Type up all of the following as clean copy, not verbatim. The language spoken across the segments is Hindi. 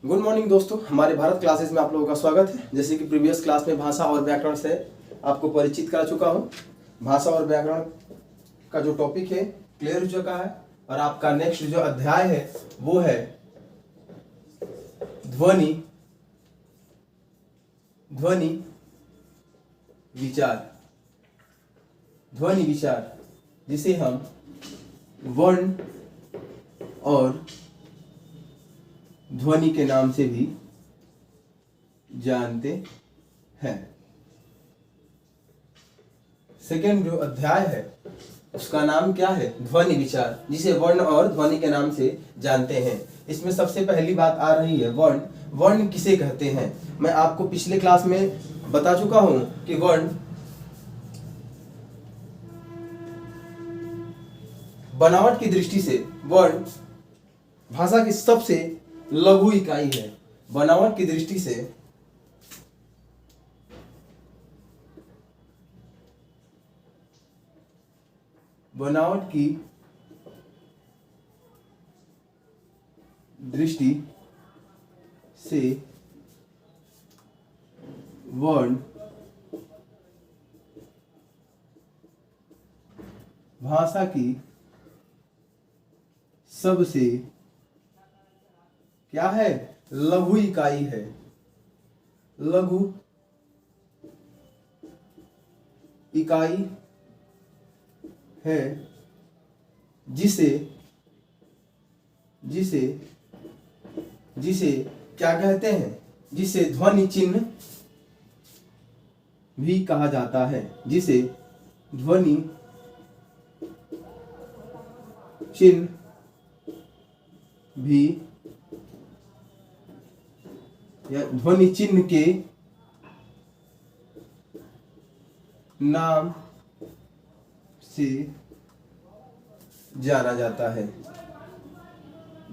गुड मॉर्निंग दोस्तों, हमारे भारत क्लासेस में आप लोगों का स्वागत है। जैसे कि प्रीवियस क्लास में भाषा और व्याकरण से आपको परिचित करा चुका हूँ। भाषा और व्याकरण का जो टॉपिक है क्लियर हो चुका है और आपका नेक्स्ट जो अध्याय है वो है ध्वनि ध्वनि विचार। ध्वनि विचार जिसे हम वर्ण और ध्वनि के नाम से भी जानते हैं। सेकेंड जो अध्याय है उसका नाम क्या है? ध्वनि विचार, जिसे वर्ण और ध्वनि के नाम से जानते हैं। इसमें सबसे पहली बात आ रही है वर्ण। वर्ण किसे कहते हैं? मैं आपको पिछले क्लास में बता चुका हूं कि वर्ण बनावट की दृष्टि से वर्ण भाषा की सबसे लघु इकाई है। बनावट की दृष्टि से बनावट की दृष्टि से वर्ण भाषा की सबसे क्या है? लघु इकाई है। लघु इकाई है जिसे जिसे जिसे क्या कहते हैं? जिसे ध्वनि चिन्ह भी कहा जाता है। जिसे ध्वनि चिन्ह भी या ध्वनि चिन्ह के नाम से जाना जाता है।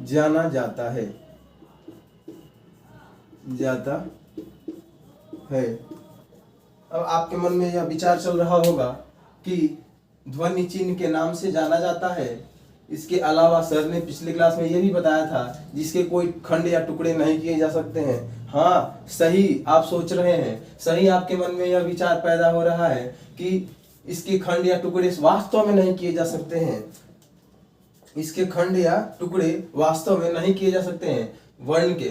जाना जाता है अब आपके मन में यह विचार चल रहा होगा कि ध्वनि चिन्ह के नाम से जाना जाता है। इसके अलावा सर ने पिछले क्लास में यह भी बताया था जिसके कोई खंड या टुकड़े नहीं किए जा सकते हैं। हाँ, सही आप सोच रहे हैं। सही आपके मन में यह विचार पैदा हो रहा है कि इसके खंड या टुकड़े वास्तव में नहीं किए जा सकते हैं। इसके खंड या टुकड़े वास्तव में नहीं किए जा सकते हैं। वर्ण के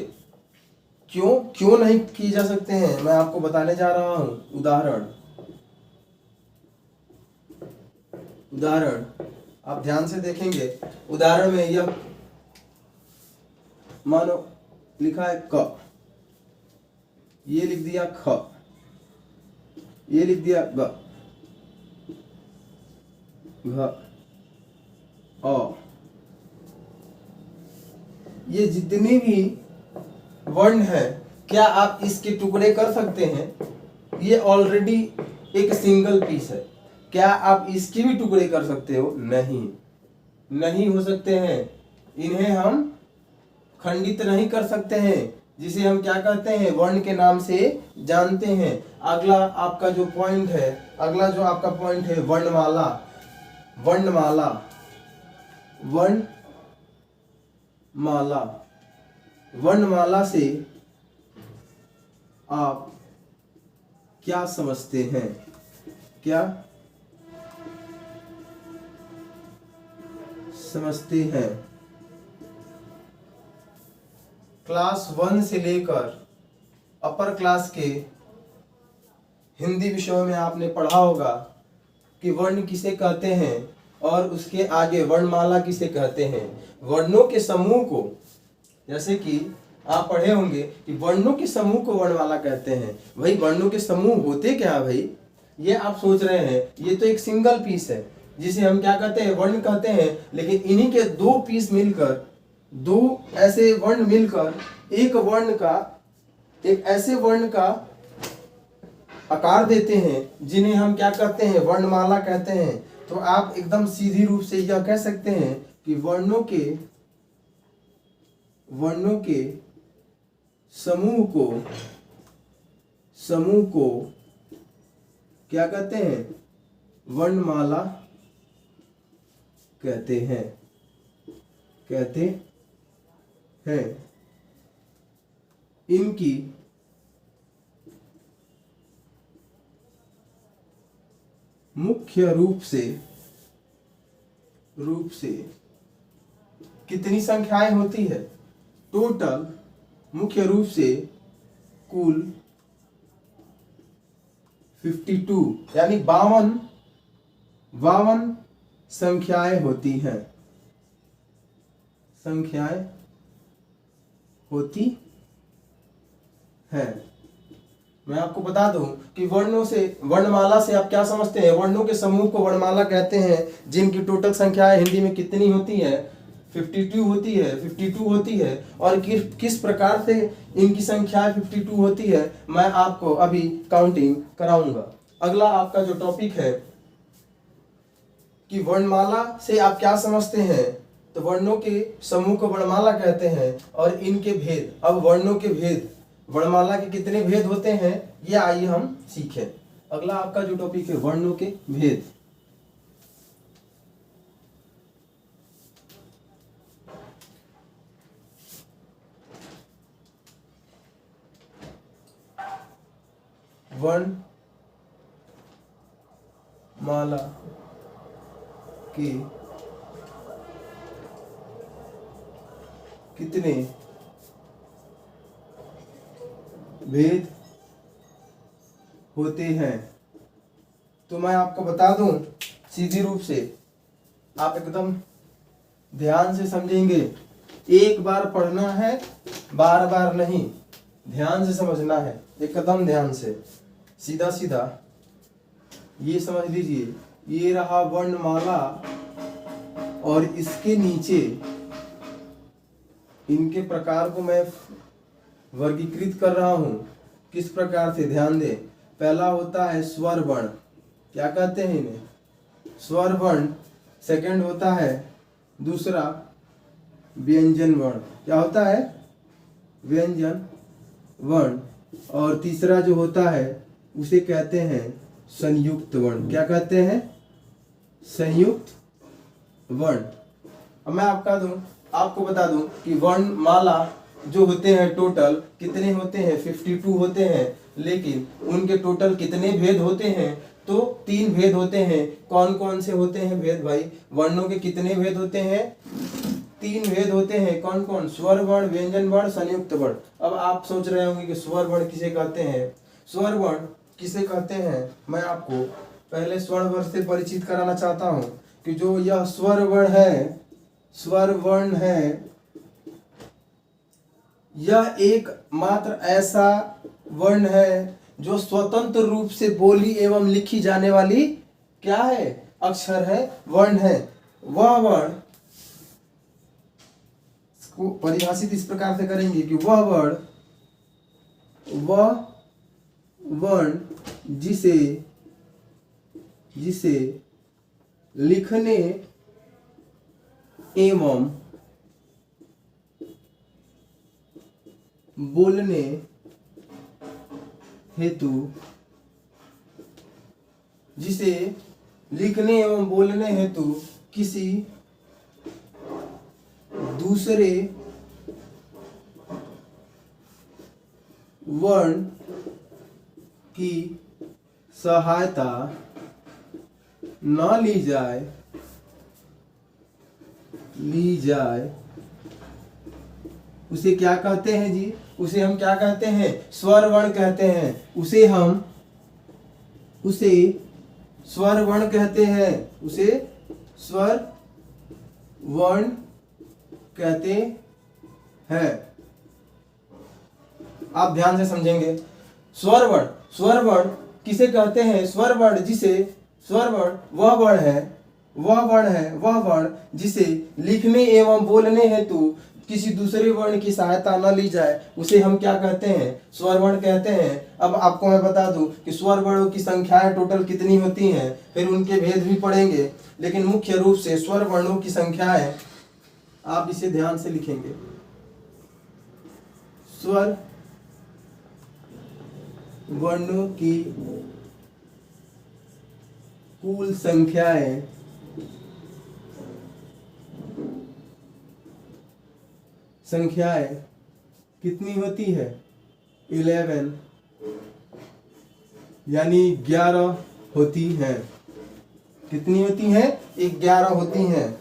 क्यों नहीं किए जा सकते हैं मैं आपको बताने जा रहा हूं। उदाहरण आप ध्यान से देखेंगे। उदाहरण में यह मानो लिखा है क, ये लिख दिया ख, ये लिख दिया ग, घ, अ। ये जितनी भी वर्ण है क्या आप इसके टुकड़े कर सकते हैं? ये ऑलरेडी एक सिंगल पीस है। क्या आप इसके भी टुकड़े कर सकते हो? नहीं हो सकते हैं। इन्हें हम खंडित नहीं कर सकते हैं, जिसे हम क्या कहते हैं? वर्ण के नाम से जानते हैं। अगला आपका जो पॉइंट है, अगला जो आपका पॉइंट है वर्णमाला। वर्णमाला से आप क्या समझते हैं? क्या समझते हैं? क्लास 1 से लेकर अपर क्लास के हिंदी विषयों में आपने पढ़ा होगा कि वर्ण किसे कहते हैं और उसके आगे वर्णमाला किसे कहते हैं। वर्णों के समूह को, जैसे कि आप पढ़े होंगे कि वर्णों के समूह को वर्णमाला कहते हैं। भाई वर्णों के समूह होते क्या भाई? ये आप सोच रहे हैं ये तो एक सिंगल पीस है जिसे हम क्या कहते हैं? वर्ण कहते हैं। लेकिन इन्हीं के दो पीस मिलकर, दो ऐसे वर्ण मिलकर एक ऐसे वर्ण का आकार देते हैं जिन्हें हम क्या कहते हैं? वर्णमाला कहते हैं। तो आप एकदम सीधी रूप से यह कह सकते हैं कि वर्णों के समूह को क्या कहते हैं? वर्णमाला कहते हैं। इनकी मुख्य रूप से कितनी संख्याएं होती है? टोटल मुख्य रूप से कुल 52 यानी 52 संख्याएं होती हैं, मैं आपको बता दूं कि वर्णमाला से आप क्या समझते हैं? वर्णों के समूह को वर्णमाला कहते हैं, जिनकी टोटल संख्याएं हिंदी में कितनी होती है? 52 होती है। और किस प्रकार से इनकी संख्या 52 होती है, मैं आपको अभी काउंटिंग कराऊंगा। अगला आपका जो टॉपिक है कि वर्णमाला से आप क्या समझते हैं, तो वर्णों के समूह को वर्णमाला कहते हैं और इनके भेद। अब वर्णों के भेद, वर्णमाला के कितने भेद होते हैं, ये आइए हम सीखें। अगला आपका जो टॉपिक है वर्णों के भेद। वर्णमाला के कितने भेद होते हैं? तो मैं आपको बता दूं सीधी रूप से, आप एकदम ध्यान से समझेंगे। एक बार पढ़ना है, बार बार नहीं, ध्यान से समझना है, एकदम ध्यान से, सीधा सीधा। ये समझ लीजिए, ये रहा वर्णमाला और इसके नीचे इनके प्रकार को मैं वर्गीकृत कर रहा हूं। किस प्रकार से, ध्यान दें। पहला होता है स्वर वर्ण, क्या कहते हैं इन्हें? स्वर वर्ण। सेकंड होता है दूसरा व्यंजन वर्ण, क्या होता है? व्यंजन वर्ण। और तीसरा जो होता है उसे कहते हैं संयुक्त वर्ण। क्या कहते हैं? संयुक्त वर्ण। अब मैं आपको बता दूं कि वर्णमाला जो होते हैं टोटल कितने होते हैं? 52 होते हैं, लेकिन उनके टोटल कितने भेद होते हैं? तो 3 भेद होते हैं। कौन कौन से होते हैं भेद भाई? वर्णों के कितने भेद होते हैं? 3 भेद होते हैं। कौन कौन? स्वर वर्ण, व्यंजन वर्ण, संयुक्त वर्ण। अब आप सोच रहे होंगे कि स्वर वर्ण किसे कहते हैं? स्वर वर्ण किसे कहते हैं, मैं आपको पहले स्वर वर्ण से परिचित कराना चाहता हूं कि जो यह स्वर वर्ण है, यह एक मात्र ऐसा वर्ण है जो स्वतंत्र रूप से बोली एवं लिखी जाने वाली क्या है? अक्षर है, वर्ण है। वह वर्ण को परिभाषित इस प्रकार से करेंगे कि वह वर्ण जिसे लिखने एवं बोलने हेतु किसी दूसरे वर्ण की सहायता न ली जाए उसे क्या कहते हैं जी? उसे हम क्या कहते हैं? स्वर वर्ण कहते हैं। उसे स्वर वर्ण कहते हैं। उसे स्वर वर्ण कहते हैं। आप ध्यान से समझेंगे। स्वर वर्ण किसे कहते हैं? स्वर वर्ण वह वर्ण जिसे लिखने एवं बोलने हेतु किसी दूसरे वर्ण की सहायता न ली जाए, उसे हम क्या कहते हैं? स्वर वर्ण कहते हैं। अब आपको मैं बता दूं कि स्वर वर्णों की संख्याएं टोटल कितनी होती हैं, फिर उनके भेद भी पढ़ेंगे, लेकिन मुख्य रूप से स्वर वर्णों की संख्याएं, आप इसे ध्यान से लिखेंगे। स्वर वर्णों की कुल संख्याएं कितनी होती है? 11 यानी 11 होती हैं। कितनी होती हैं? 11 होती हैं।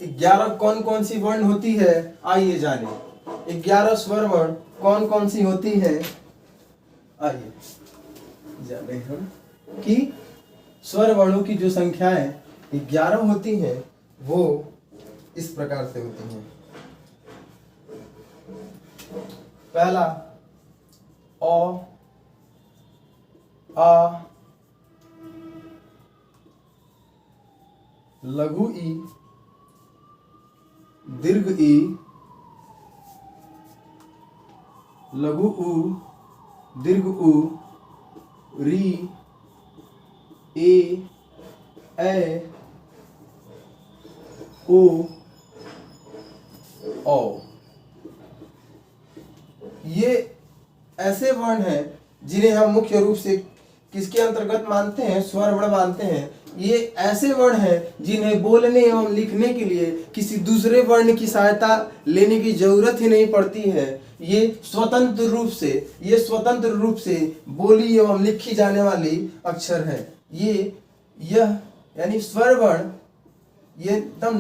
11 कौन कौन सी वर्ण होती है, आइए जाने। 11 स्वर वर्ण कौन कौन सी होती है, आइए जाने हम कि स्वर वर्णों की जो संख्याएं 11 होती हैं वो इस प्रकार से होती हैं। पहला अ, आ, लघु ई, दीर्घ ई, लघु उ, दीर्घ उ, री, ए, ओ, औ। ये ऐसे वर्ण हैं जिन्हें हम मुख्य रूप से किसके अंतर्गत मानते हैं, स्वर वर्ण मानते हैं। ये ऐसे वर्ण हैं जिन्हें बोलने एवं लिखने के लिए किसी दूसरे वर्ण की सहायता लेने की जरूरत ही नहीं पड़ती है। ये स्वतंत्र रूप से बोली एवं लिखी जाने वाली अक्षर है। यह यानी स्वर वर्ण, ये एकदम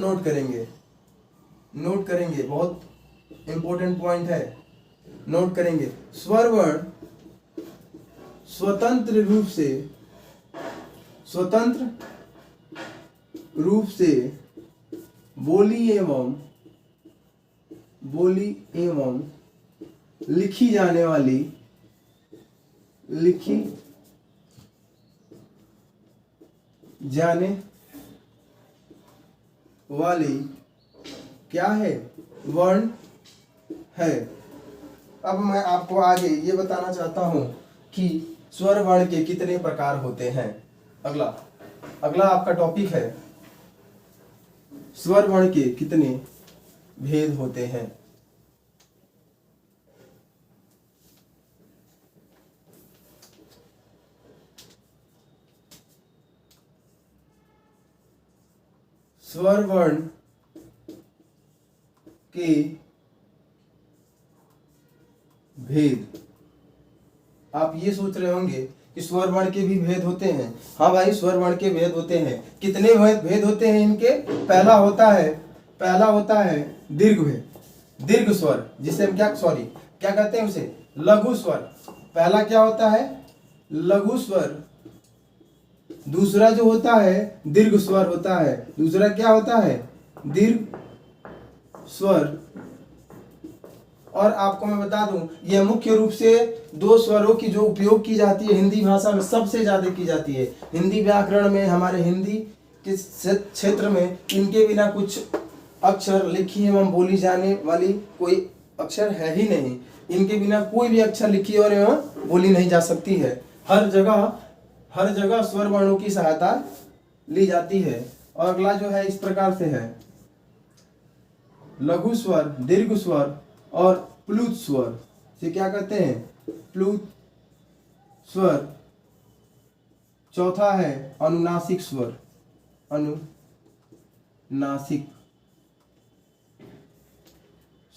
नोट करेंगे, बहुत इंपॉर्टेंट पॉइंट है, नोट करेंगे। स्वर वर्ण स्वतंत्र रूप से बोली एवं लिखी जाने वाली क्या है, वर्ण है। अब मैं आपको आगे ये बताना चाहता हूं कि स्वर वर्ण के कितने प्रकार होते हैं। अगला आपका टॉपिक है स्वर वर्ण के कितने भेद होते हैं। स्वर वर्ण के भेद। आप ये सोच रहे होंगे कि स्वर वर्ण के भी भेद होते हैं। हाँ भाई, स्वर वर्ण के भेद होते हैं। कितने भेद होते हैं इनके? पहला होता है दीर्घ भेद, दीर्घ स्वर, जिसे हम क्या कहते हैं उसे, लघु स्वर। पहला क्या होता है? लघु स्वर। दूसरा जो होता है दीर्घ स्वर होता है। दूसरा क्या होता है? दीर्घ स्वर। और आपको मैं बता दूं, यह मुख्य रूप से दो स्वरों की जो उपयोग की जाती है हिंदी भाषा में, सबसे ज्यादा की जाती है। हिंदी व्याकरण में, हमारे हिंदी के क्षेत्र में इनके बिना कुछ अक्षर लिखी एवं बोली जाने वाली कोई अक्षर है ही नहीं। इनके बिना कोई भी अक्षर लिखी और एवं बोली नहीं जा सकती है। हर जगह स्वर वर्णों की सहायता ली जाती है। और अगला जो है इस प्रकार से है, लघु स्वर, दीर्घ स्वर और प्लुत स्वर से क्या कहते हैं? प्लुत स्वर। चौथा है अनुनासिक स्वर, अनुनासिक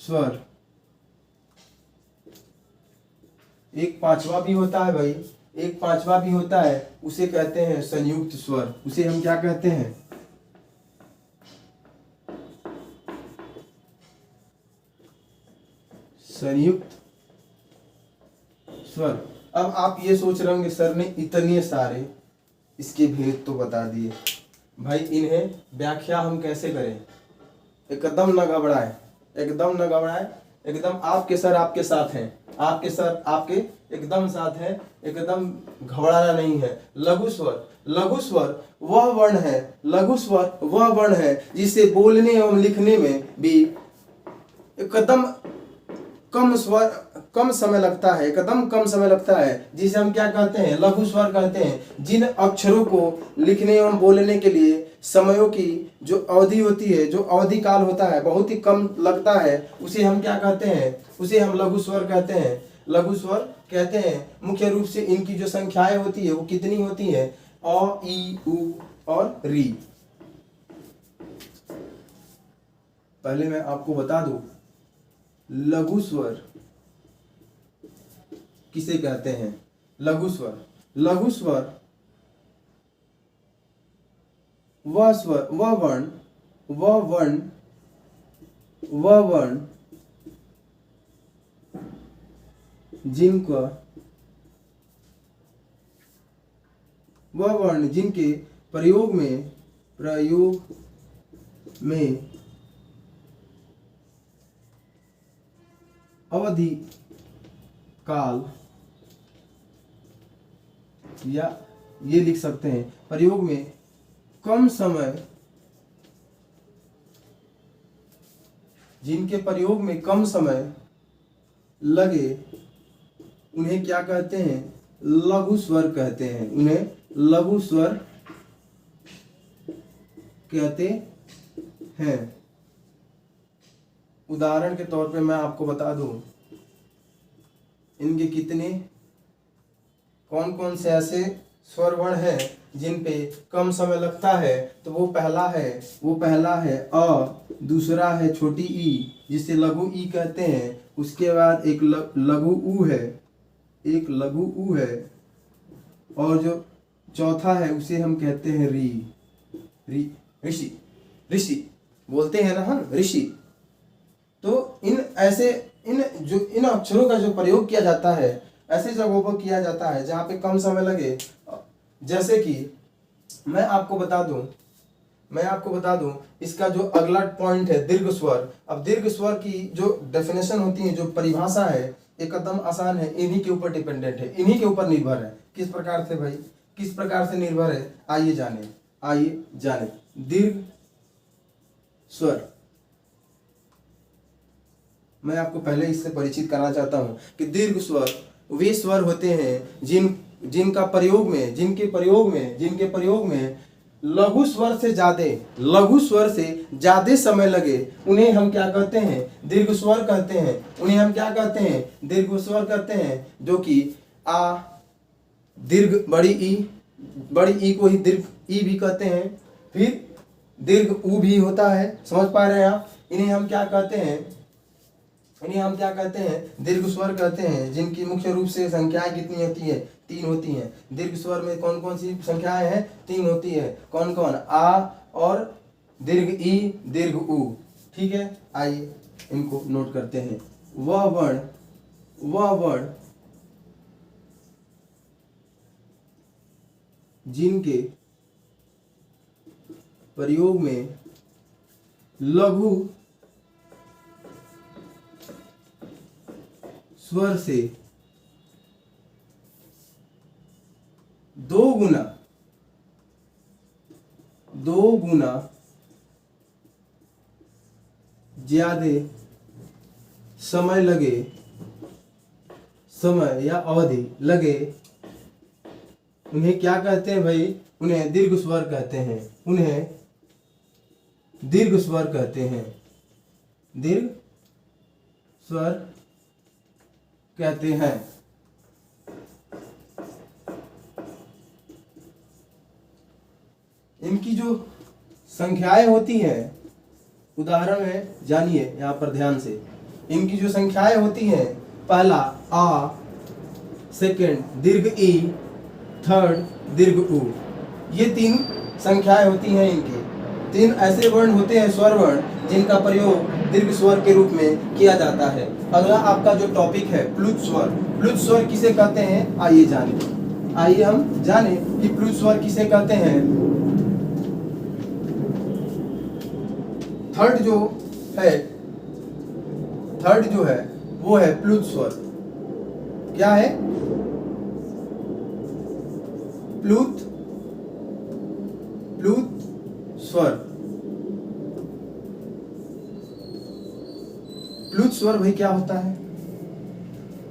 स्वर। एक पांचवा भी होता है भाई, एक पांचवा भी होता है, उसे कहते हैं संयुक्त स्वर। उसे हम क्या कहते हैं? संयुक्त स्वर। अब आप ये सोच रहे होंगे सर ने इतने सारे इसके भेद तो बता दिए, भाई इन्हें व्याख्या हम कैसे करें? एकदम न घबराए, एकदम आपके सर आपके साथ हैं, आपके सर आपके एकदम साथ हैं, एकदम घबराना नहीं है। लघु स्वर वह वर्ण है जिसे बोलने एवं लिखने में भी एकदम कम समय लगता है, जिसे हम क्या कहते हैं? लघु स्वर कहते हैं। जिन अक्षरों को लिखने एवं बोलने के लिए समयों की जो अवधि होती है, जो अवधि काल होता है, बहुत ही कम लगता है, उसे हम क्या कहते हैं? उसे हम लघु स्वर कहते हैं। मुख्य रूप से इनकी जो संख्याएं होती है वो कितनी होती है? अ, ई, उ और री। पहले मैं आपको बता दूं, लघु स्वर किसे कहते हैं? लघु स्वर। लघु स्वर वह स्वर वह वर्ण जिनके प्रयोग में अवधि काल, या ये लिख सकते हैं प्रयोग में कम समय, जिनके प्रयोग में कम समय लगे उन्हें क्या कहते हैं? लघु स्वर कहते हैं। उन्हें लघु स्वर कहते हैं। उदाहरण के तौर पे मैं आपको बता दूं, इनके कितने कौन कौन से ऐसे स्वर वर्ण हैं जिन पे कम समय लगता है। तो वो पहला है अ, दूसरा है छोटी ई जिसे लघु ई कहते हैं। उसके बाद एक लघु ऊ है, और जो चौथा है उसे हम कहते हैं ऋषि बोलते हैं ना हम, ऋषि। तो इन अक्षरों का जो प्रयोग किया जाता है ऐसे जगहों पर किया जाता है जहाँ पे कम समय लगे। जैसे कि मैं आपको बता दूं इसका जो अगला पॉइंट है दीर्घ स्वर। अब दीर्घ स्वर की जो डेफिनेशन होती है, जो परिभाषा है, एकदम आसान है, इन्हीं के ऊपर डिपेंडेंट है, इन्हीं के ऊपर निर्भर है। किस प्रकार से भाई, किस प्रकार से निर्भर है? आइए जाने। दीर्घ स्वर मैं आपको पहले इससे परिचित कराना चाहता हूं कि दीर्घ स्वर वे स्वर होते हैं जिनके प्रयोग में लघु स्वर से ज्यादा समय लगे, उन्हें हम क्या कहते हैं? दीर्घ स्वर कहते हैं। दीर्घ स्वर कहते हैं, जो कि आ, दीर्घ बड़ी ई को ही दीर्घ ई भी कहते हैं। फिर दीर्घ ऊ भी होता है, समझ पा रहे हैं आप? इन्हें हम क्या कहते हैं? दीर्घ स्वर कहते हैं, जिनकी मुख्य रूप से संख्याएं कितनी होती है? 3 होती हैं। दीर्घ स्वर में कौन कौन सी संख्याएं हैं? 3 होती है। कौन कौन? आ और दीर्घ ई, दीर्घ ऊ। ठीक है, आइए इनको नोट करते हैं। वह वर्ण जिनके प्रयोग में लघु स्वर से 2 गुना ज्यादा समय या अवधि लगे, उन्हें क्या कहते हैं भाई? उन्हें दीर्घ स्वर कहते हैं। दीर्घ स्वर कहते हैं। इनकी जो संख्याएं होती हैं, उदाहरण में जानिए यहाँ पर ध्यान से। इनकी जो संख्याएं होती हैं, पहला आ, सेकंड दीर्घ ई, थर्ड दीर्घ ऊ, ये 3 संख्याएं होती हैं। इनकी 3 ऐसे वर्ण होते हैं, स्वर वर्ण, जिनका प्रयोग दीर्घ स्वर के रूप में किया जाता है। अगला आपका जो टॉपिक है प्लुत स्वर। प्लुत स्वर किसे कहते हैं? आइए हम जाने कि प्लुत स्वर किसे कहते हैं। थर्ड जो है वो है प्लुत स्वर। क्या है? प्लुत स्वर। प्लुत स्वर भाई क्या होता है?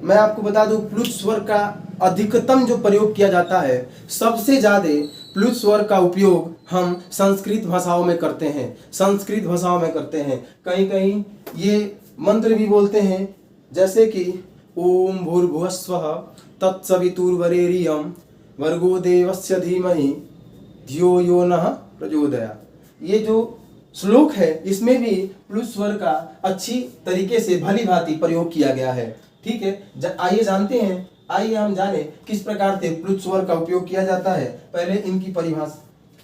मैं आपको बता दूं, प्लुत स्वर का अधिकतम जो प्रयोग किया जाता है, सबसे ज्यादा प्लुत स्वर का उपयोग हम संस्कृत भाषाओं में करते हैं। कहीं कहीं ये मंत्र भी बोलते हैं, जैसे कि ओम भूर्भुवस्वः तत्सवितुर्वरेण्यं भर्गो देवस्य धीमहि धियो यो नः प्रचोदयात्। ये जो श्लोक है इसमें भी प्लुत स्वर का अच्छी तरीके से भली भांति प्रयोग किया गया है। ठीक है, आइए जानते हैं आइए हम जाने किस प्रकार से प्लुत स्वर का उपयोग किया जाता है। पहले इनकी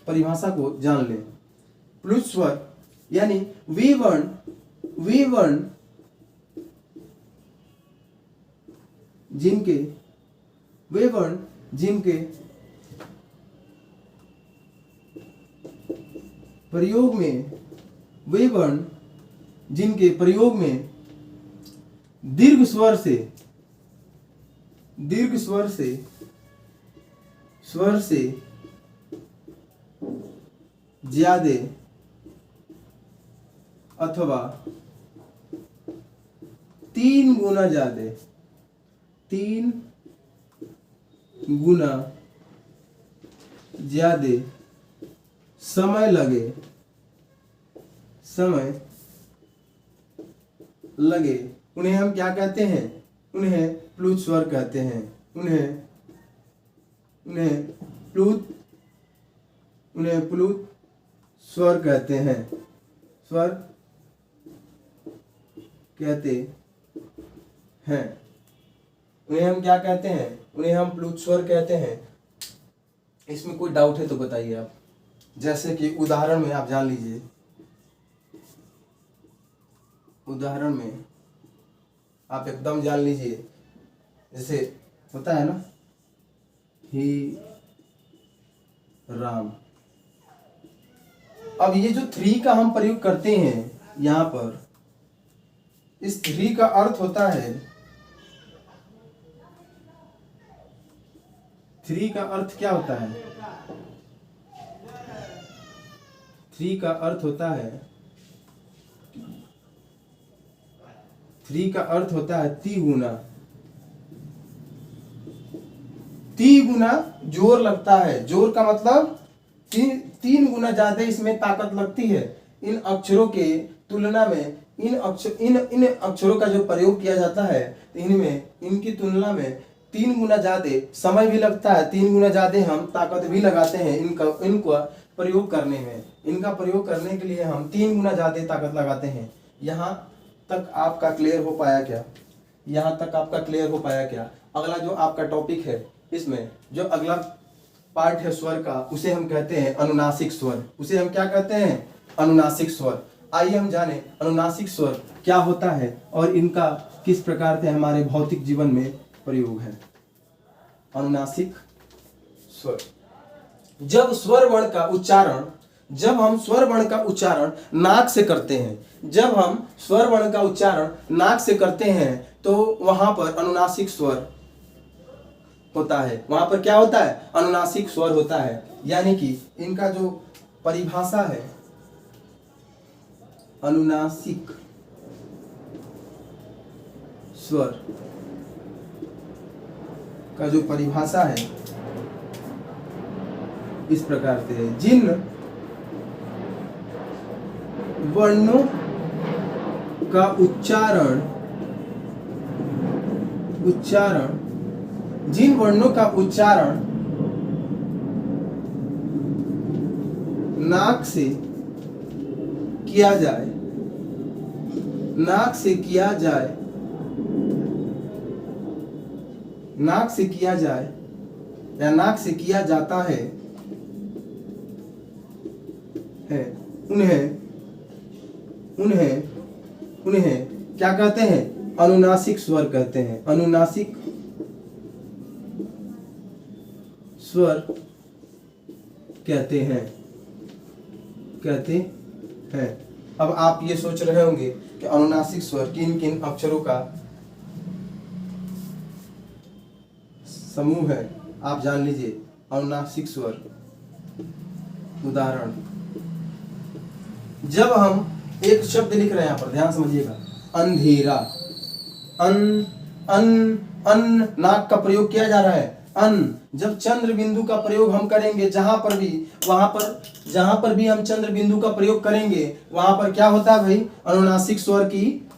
परिभाषा को जान लें। प्लुत स्वर यानी वी वर्ण जिनके प्रयोग में दीर्घ स्वर से ज्यादा अथवा 3 गुना ज्यादा समय लगे उन्हें हम क्या कहते हैं? उन्हें प्लुत स्वर कहते हैं। उन्हें प्लुत स्वर कहते हैं। उन्हें हम क्या कहते हैं? उन्हें हम प्लुत स्वर कहते हैं। इसमें कोई डाउट है तो बताइए आप। जैसे कि उदाहरण में आप जान लीजिए। उदाहरण में आप एकदम जान लीजिए, जैसे होता है ना, ही राम। अब ये जो 3 का हम प्रयोग करते हैं यहां पर, इस 3 का अर्थ होता है, 3 का अर्थ क्या होता है? 3 का अर्थ होता है 3 का अर्थ होता है तिगुना। 3 गुना जोर लगता है। जोर का मतलब 3 गुना ज्यादा इसमें ताकत लगती है। इन अक्षरों के तुलना में इन अक्षरों का जो प्रयोग किया जाता है, इनकी तुलना में 3 गुना ज्यादा समय भी लगता है। 3 गुना ज्यादा हम ताकत भी लगाते हैं इनका प्रयोग करने में। इनका प्रयोग करने के लिए हम 3 गुना ज्यादा ताकत लगाते हैं। यहाँ तक आपका क्लियर हो पाया क्या? यहाँ तक आपका क्लियर हो पाया क्या? अगला जो आपका टॉपिक है, इसमें जो अगला पार्ट है स्वर का, उसे हम कहते हैं अनुनासिक स्वर। उसे हम क्या कहते हैं? अनुनासिक स्वर। आइए हम जाने अनुनासिक स्वर क्या होता है और इनका किस प्रकार से हमारे भौतिक जीवन में प्रयोग है। अनुनासिक स्वर, जब हम स्वर वर्ण का उच्चारण नाक से करते हैं, तो वहां पर अनुनासिक स्वर होता है। वहां पर क्या होता है? अनुनासिक स्वर होता है। यानी कि इनका जो परिभाषा है, अनुनासिक स्वर का जो परिभाषा है इस प्रकार से है। जिन वर्णों का उच्चारण नाक से किया जाता है, उन्हें क्या कहते हैं? अनुनासिक स्वर कहते हैं। अनुनासिक स्वर कहते हैं। अब आप ये सोच रहे होंगे कि अनुनासिक स्वर किन किन अक्षरों का समूह है। आप जान लीजिए अनुनासिक स्वर। उदाहरण, जब हम एक शब्द लिख रहे हैं, यहाँ पर ध्यान समझिएगा, अंधेरा। अन नाक का प्रयोग किया जा रहा है। अन, जब चंद्र बिंदु का प्रयोग हम करेंगे, जहां पर भी हम चंद्र बिंदु का प्रयोग करेंगे, वहां पर क्या होता है भाई? अनुनासिक स्वर की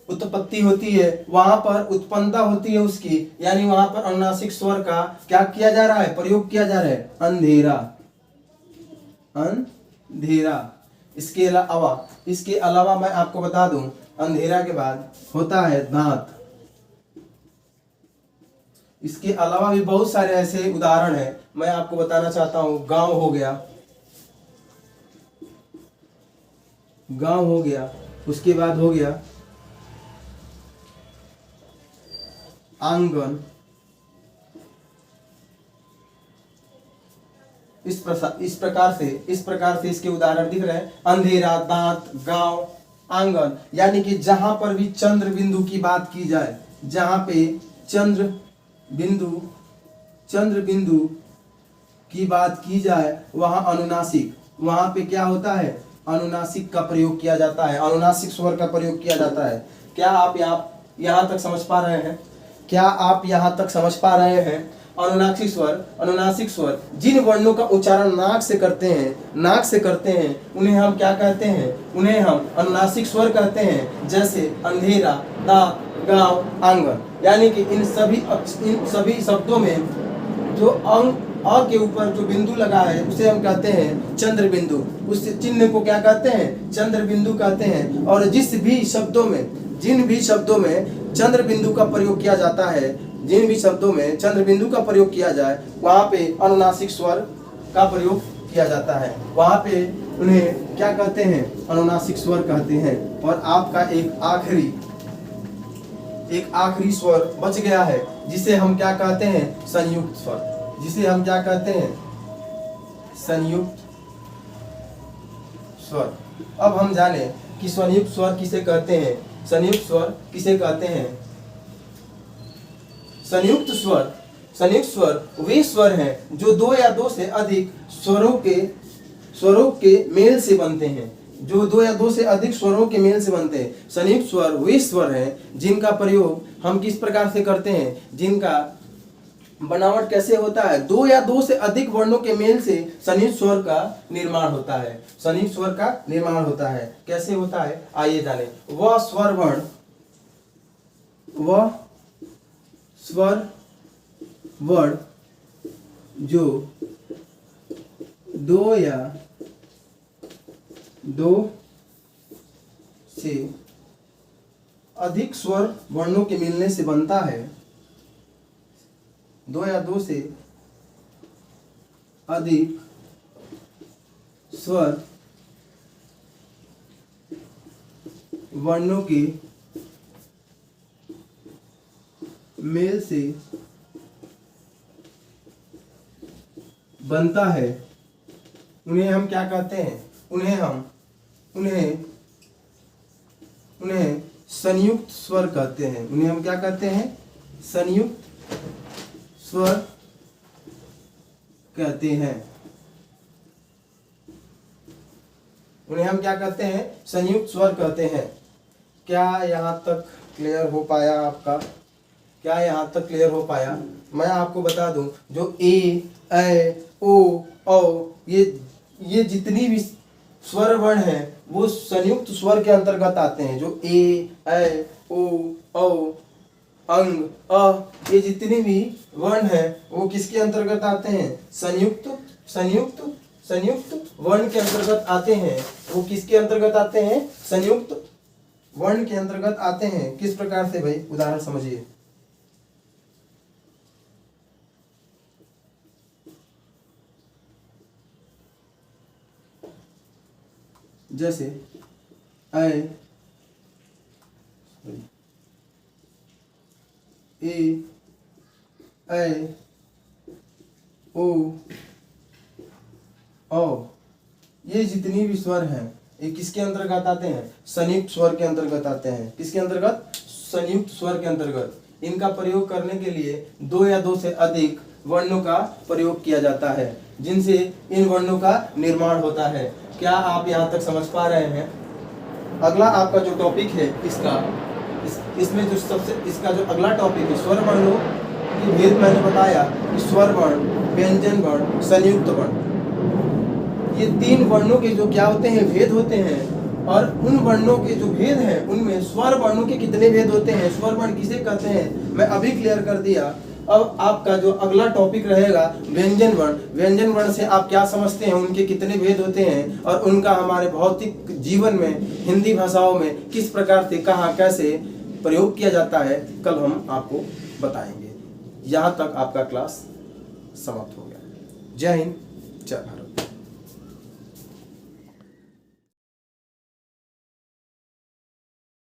उत्पत्ति होती है, वहां पर उत्पन्नता होती है उसकी। यानी वहां पर अनुनासिक स्वर का क्या किया जा रहा है? प्रयोग किया जा रहा है। अंधेरा। इसके अलावा मैं आपको बता दूं, अंधेरा के बाद होता है दांत। इसके अलावा भी बहुत सारे ऐसे उदाहरण हैं, मैं आपको बताना चाहता हूँ। गांव हो गया, गांव हो गया, उसके बाद हो गया आंगन। इस प्रकार से इसके उदाहरण दिख रहे हैं। अंधेरा, दांत, गांव, आंगन, यानी कि जहां पर भी चंद्र बिंदु की बात की जाए, जहां पे चंद्र बिंदु की बात की जाए, वहां अनुनासिक, वहां पे क्या होता है, अनुनासिक का प्रयोग किया जाता है, अनुनासिक स्वर का प्रयोग किया जाता है। क्या आप यहाँ तक समझ पा रहे हैं? क्या आप यहाँ तक समझ पा रहे हैं? अनुनासिक स्वर जिन वर्णों का उच्चारण नाक से करते हैं, उन्हें हम क्या कहते हैं? उन्हें हम अनुनासिक स्वर कहते हैं। जैसे अंधेरा, दांत, गांव, आंगन, यानी कि इन सभी शब्दों में जो अ के ऊपर जो बिंदु लगा है उसे हम कहते हैं चंद्र बिंदु। उस चिन्ह को क्या कहते हैं? चंद्र बिंदु कहते हैं। और जिन भी शब्दों में चंद्र बिंदु का प्रयोग किया जाता है, जिन भी शब्दों में चंद्र बिंदु का प्रयोग किया जाए, वहां पे अनुनासिक स्वर का प्रयोग किया जाता है, वहां पे उन्हें क्या कहते हैं? अनुनासिक स्वर कहते हैं। और आपका एक आखिरी स्वर बच गया है, जिसे हम क्या कहते हैं? संयुक्त स्वर। जिसे हम क्या कहते हैं? संयुक्त स्वर। अब हम जाने कि संयुक्त स्वर किसे कहते हैं। संयुक्त स्वर वे स्वर हैं जो दो या दो से अधिक स्वरों के मेल से बनते हैं। संयुक्त स्वर वे स्वर हैं जिनका प्रयोग हम किस प्रकार से करते हैं, जिनका बनावट कैसे होता है? दो या दो से अधिक वर्णों के मेल से संयुक्त स्वर का निर्माण होता है। कैसे होता है? आइए जाने। वह स्वर वर्ण जो दो या दो से अधिक स्वर वर्णों के मिलने से बनता है, दो या दो से अधिक स्वर वर्णों के मेल से बनता है, उन्हें हम क्या कहते हैं? उन्हें संयुक्त स्वर कहते हैं। उन्हें हम क्या कहते हैं? संयुक्त स्वर कहते हैं। उन्हें हम क्या कहते हैं? संयुक्त स्वर कहते हैं। क्या यहाँ तक क्लियर हो पाया आपका? क्या यहाँ तक क्लियर हो पाया? मैं आपको बता दूं, जो ए, ऐ, ओ, औ, ये जितनी भी स्वर वर्ण हैं वो संयुक्त स्वर के अंतर्गत आते हैं। जो ए, ऐ, ओ, औ, अंग, अ, ये जितने भी वर्ण हैं वो किसके अंतर्गत आते हैं? संयुक्त वर्ण के अंतर्गत आते हैं। वो किसके अंतर्गत आते हैं? संयुक्त वर्ण के अंतर्गत आते हैं। किस प्रकार से भाई? उदाहरण समझिए। जैसे ऐ, ए, ऐ, ओ, औ, ये जितनी भी स्वर हैं ये किसके अंतर्गत आते हैं? संयुक्त स्वर के अंतर्गत आते हैं। किसके अंतर्गत? संयुक्त स्वर के अंतर्गत। इनका प्रयोग करने के लिए दो या दो से अधिक वर्णों का प्रयोग किया जाता है, जिनसे इन वर्णों का निर्माण होता है। क्या आप यहाँ तक समझ पा रहे हैं? अगला आपका जो टॉपिक है इसमें जो इसका जो अगला टॉपिक है, स्वर वर्णों की भेद। मैंने बताया कि स्वर वर्ण, व्यंजन वर्ण, संयुक्त वर्ण, ये तीन वर्णों के जो क्या होते हैं? भेद होते हैं। और उन वर्णों के जो भेद हैं उनमें स्वर वर्णों के कितने भेद होते हैं, स्वर वर्ण किसे कहते हैं, मैं अभी क्लियर कर दिया। अब आपका जो अगला टॉपिक रहेगा व्यंजन वर्ण। व्यंजन वर्ण से आप क्या समझते हैं, उनके कितने भेद होते हैं और उनका हमारे भौतिक जीवन में, हिंदी भाषाओं में किस प्रकार से, कहाँ, कैसे प्रयोग किया जाता है, कल हम आपको बताएंगे। यहाँ तक आपका क्लास समाप्त हो गया। जय हिंद, जय भारत।